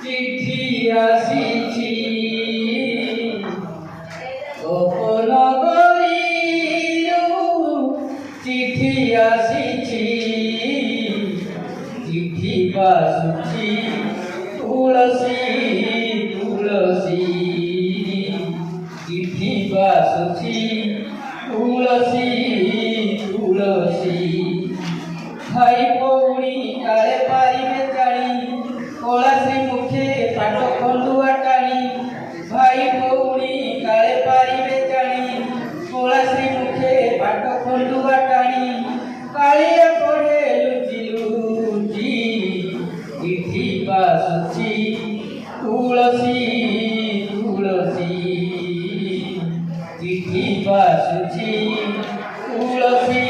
চিঠি আসিছি গোপন করিরু চিঠি আসিছি চিঠি বাসুছি তুলসী তুলসী চিঠি বাসুছি তুলসী তুলসী ভাই ভৌণী কাଳେ পারিবে জানি কলা শ্রী মুখে পাঠ খଣ୍ଡୁଆ টাଣି ভাই ভৌণী কাଳେ পারিবে জানি কলা শ্রী মুখে পাঠ খଣ୍ଡୁଆ টাଣି কাଳିয়া পড়ে লুচি লুচি চিঠি বাসুছি তুলসী তুলসী চিঠি বাসুছি তুলসী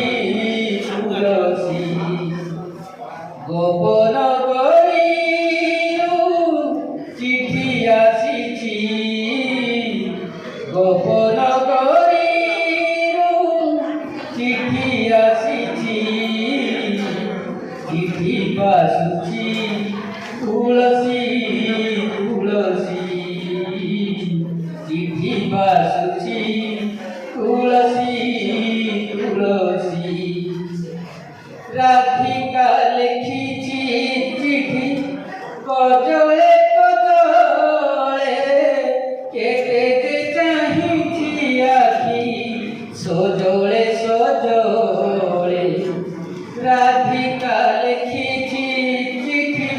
তুলসী গোপন করিরু চিঠি আসিছি গোপন করিরু চিঠি আসিছি চিঠি বাসুছি তুলসী তুলসী চিঠি বাসুছি তুলসী তুলসী রাধিকা লিখিছি চিঠি কজলে কজলে কেটে চাহিছি আখি সজলে সজলে রাধিকা লিখিছি চিঠি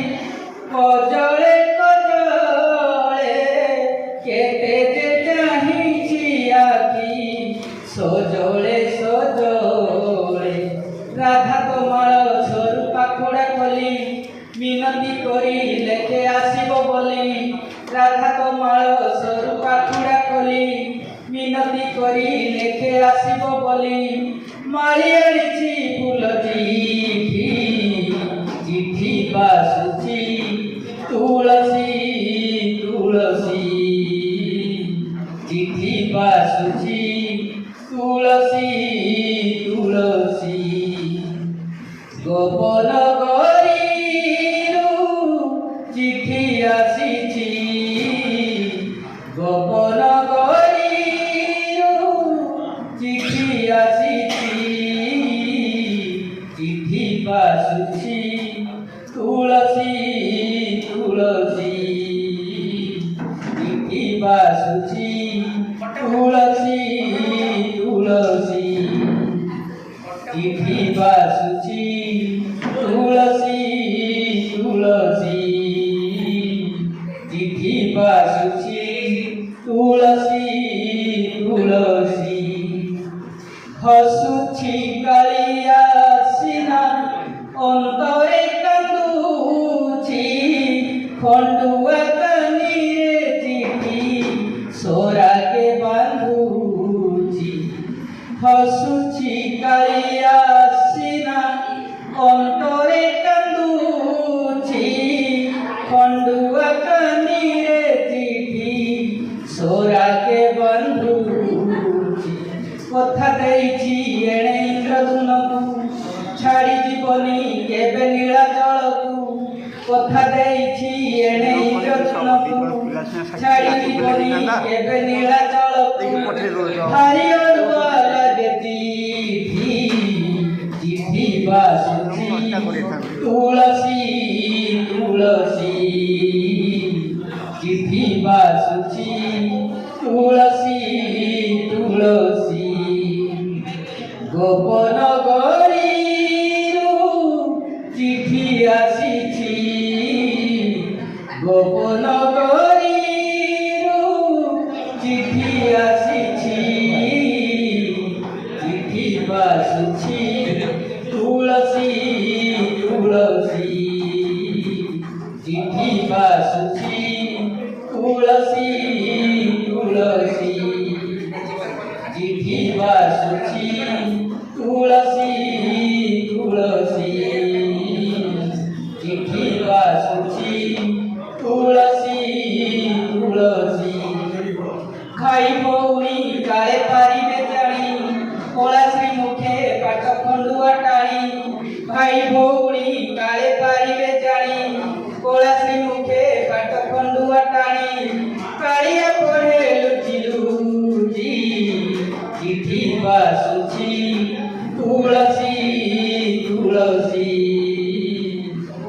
কজলে কজলে কেটে চাহিছি আখি সজলে সজলে রাধা তোমার সরু পাখুড়া খোলি মিনতি করি লেখে আসিব বলি রাধা তোমার সরু পাখুড়া খোলি মিনতি করি লেখে আসিব বলি মারি আনিছি ফুল চিঠি চিঠি বাসুছি তুলসী তুলসী চিঠি বাসুছি তুলসী তুলসী গোপন করিরু চিঠি আসিছি গোপন করিরু চিঠি আসিছি চিঠি বাসুছি তুলসী তুলসী চিঠি বাসুছি তুলসী তুলসী চিঠি বাসুছি তুলসী তুলসী চিঠি বাসুছি তুলসী তুলসী হসুছি কালিয়া সিনা অন্তরে কান্দুছি খণ্ডুয়া কানিরে চিঠি সোরাকে বাঁধুছি হসুছি কালিয়া সিনা অন্তরে কান্দুছি খণ্ডুয়া কানিরে চিঠি সোরাকে বাঁধুছি কথা ଦେଇଛି ଏଣେ ଇନ୍ଦ୍ରଧନୁକୁ ଛାଡ଼ି ଯିବନି କେବେ ନୀଳା ଜଳକୁ କଥା ଦେଇଛି ଏଣେ ଇନ୍ଦ୍ରଧନୁକୁ ଛାଡ଼ି ଯିବନି କେବେ ନୀଳା ଜଳକୁ ଭାରି ଅଡ଼ୁଆ ଲାଗେ ଚିଠି ଚିଠି ବାସୁଛି ତୁଳସୀ ତୁଳସୀ ଚିଠି ବାସୁଛି ତୁଳସୀ ତୁଳସୀ গোপন করিরু চিঠি আসিছি গোপন করিরু চিঠি আসিছি চিঠি বাসুছি তুলসী তুলসী চিঠি বাসুছি তুলসী তুলসী চিঠি বাসুছি তুলসী তুলসী চিঠি বাসুছি তুলসী बासूची तुळसी तुळसी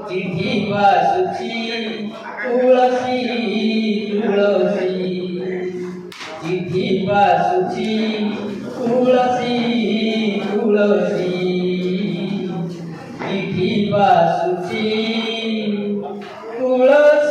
चिठी बासूची तुळसी तुळसी चिठी बासूची तुळसी तुळसी चिठी बासूची तुळसी